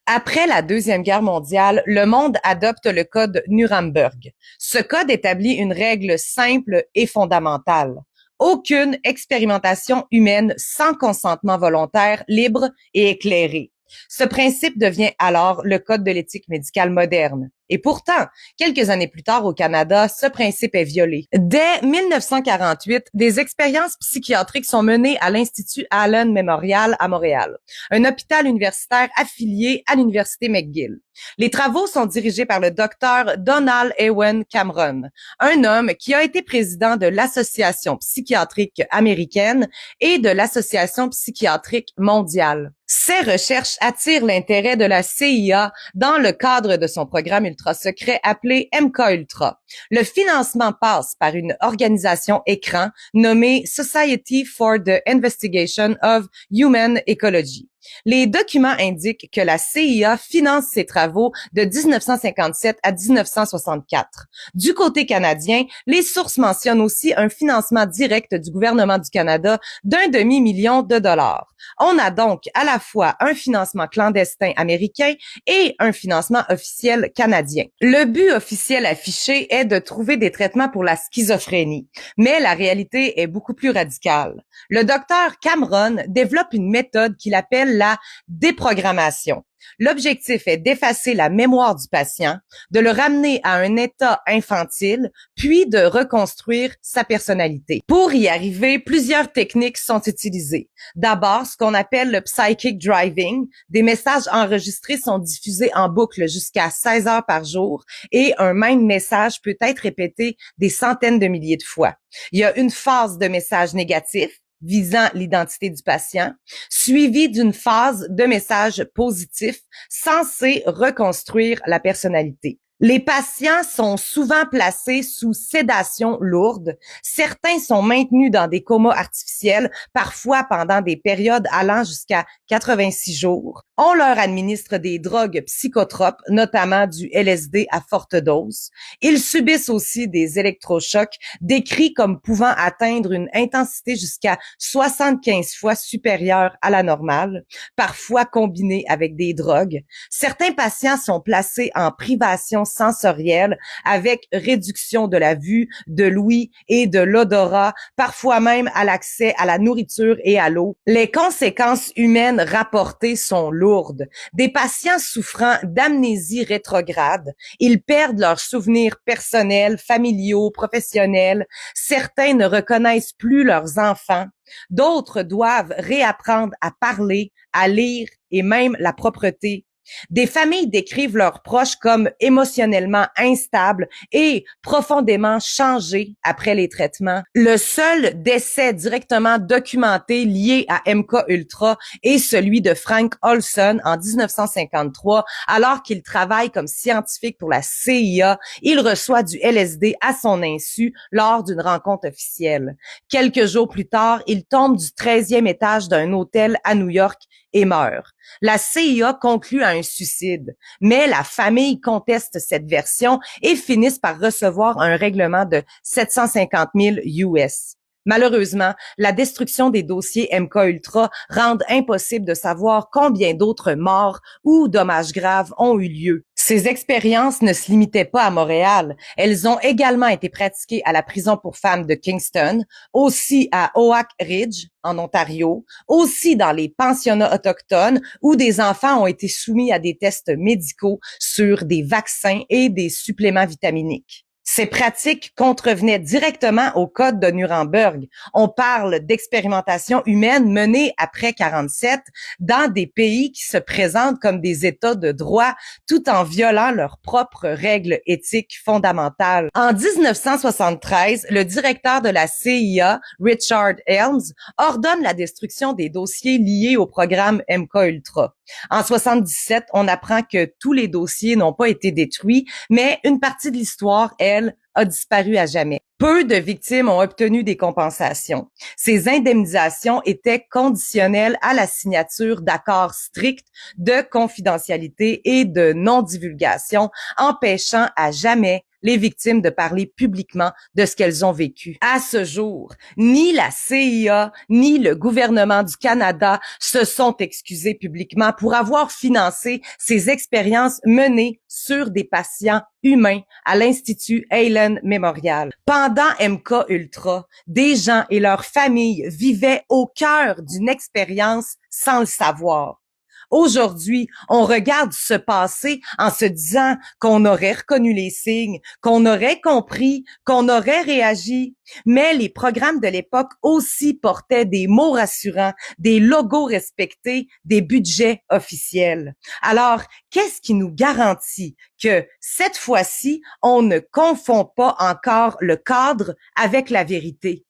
Après la Deuxième Guerre mondiale, le monde adopte le code Nuremberg. Ce code établit une règle simple et fondamentale. Aucune expérimentation humaine sans consentement volontaire, libre et éclairé. Ce principe devient alors le code de l'éthique médicale moderne. Et pourtant, quelques années plus tard au Canada, ce principe est violé. Dès 1948, des expériences psychiatriques sont menées à l'Institut Allen Memorial à Montréal, un hôpital universitaire affilié à l'Université McGill. Les travaux sont dirigés par le docteur Donald Ewen Cameron, un homme qui a été président de l'Association psychiatrique américaine et de l'Association psychiatrique mondiale. Ces recherches attirent l'intérêt de la CIA dans le cadre de son programme ultra secret appelé MK-Ultra. Le financement passe par une organisation écran nommée Society for the Investigation of Human Ecology. Les documents indiquent que la CIA finance ses travaux de 1957 à 1964. Du côté canadien, les sources mentionnent aussi un financement direct du gouvernement du Canada d'1 demi-million $. On a donc à la fois un financement clandestin américain et un financement officiel canadien. Le but officiel affiché est de trouver des traitements pour la schizophrénie, mais la réalité est beaucoup plus radicale. Le docteur Cameron développe une méthode qu'il appelle la déprogrammation. L'objectif est d'effacer la mémoire du patient, de le ramener à un état infantile, puis de reconstruire sa personnalité. Pour y arriver, plusieurs techniques sont utilisées. D'abord, ce qu'on appelle le psychic driving. Des messages enregistrés sont diffusés en boucle jusqu'à 16 heures par jour et un même message peut être répété des centaines de milliers de fois. Il y a une phase de message négatif visant l'identité du patient, suivi d'une phase de message positif censé reconstruire la personnalité. Les patients sont souvent placés sous sédation lourde. Certains sont maintenus dans des comas artificiels, parfois pendant des périodes allant jusqu'à 86 jours. On leur administre des drogues psychotropes, notamment du LSD à forte dose. Ils subissent aussi des électrochocs décrits comme pouvant atteindre une intensité jusqu'à 75 fois supérieure à la normale, parfois combinée avec des drogues. Certains patients sont placés en privation sensorielle avec réduction de la vue, de l'ouïe et de l'odorat, parfois même à l'accès à la nourriture et à l'eau. Les conséquences humaines rapportées sont lourdes. Des patients souffrant d'amnésie rétrograde, ils perdent leurs souvenirs personnels, familiaux, professionnels. Certains ne reconnaissent plus leurs enfants. D'autres doivent réapprendre à parler, à lire et même la propreté. Des familles décrivent leurs proches comme émotionnellement instables et profondément changés après les traitements. Le seul décès directement documenté lié à MK-Ultra est celui de Frank Olson en 1953, alors qu'il travaille comme scientifique pour la CIA. Il reçoit du LSD à son insu lors d'une rencontre officielle. Quelques jours plus tard, il tombe du 13e étage d'un hôtel à New York et meurt. La CIA conclut à un suicide, mais la famille conteste cette version et finissent par recevoir un règlement de 750 000 US. Malheureusement, la destruction des dossiers MK-Ultra rend impossible de savoir combien d'autres morts ou dommages graves ont eu lieu. Ces expériences ne se limitaient pas à Montréal. Elles ont également été pratiquées à la prison pour femmes de Kingston, aussi à Oak Ridge, en Ontario, aussi dans les pensionnats autochtones où des enfants ont été soumis à des tests médicaux sur des vaccins et des suppléments vitaminiques. Ces pratiques contrevenaient directement au code de Nuremberg. On parle d'expérimentation humaine menée après 47 dans des pays qui se présentent comme des États de droit tout en violant leurs propres règles éthiques fondamentales. En 1973, le directeur de la CIA, Richard Helms, ordonne la destruction des dossiers liés au programme MK-Ultra. En 77, on apprend que tous les dossiers n'ont pas été détruits, mais une partie de l'histoire, elle, a disparu à jamais. Peu de victimes ont obtenu des compensations. Ces indemnisations étaient conditionnelles à la signature d'accords stricts de confidentialité et de non-divulgation, empêchant à jamais les victimes de parler publiquement de ce qu'elles ont vécu. À ce jour, ni la CIA ni le gouvernement du Canada se sont excusés publiquement pour avoir financé ces expériences menées sur des patients humains à l'Institut Allen Memorial. Pendant MK Ultra, des gens et leurs familles vivaient au cœur d'une expérience sans le savoir. Aujourd'hui, on regarde ce passé en se disant qu'on aurait reconnu les signes, qu'on aurait compris, qu'on aurait réagi. Mais les programmes de l'époque aussi portaient des mots rassurants, des logos respectés, des budgets officiels. Alors, qu'est-ce qui nous garantit que cette fois-ci, on ne confond pas encore le cadre avec la vérité?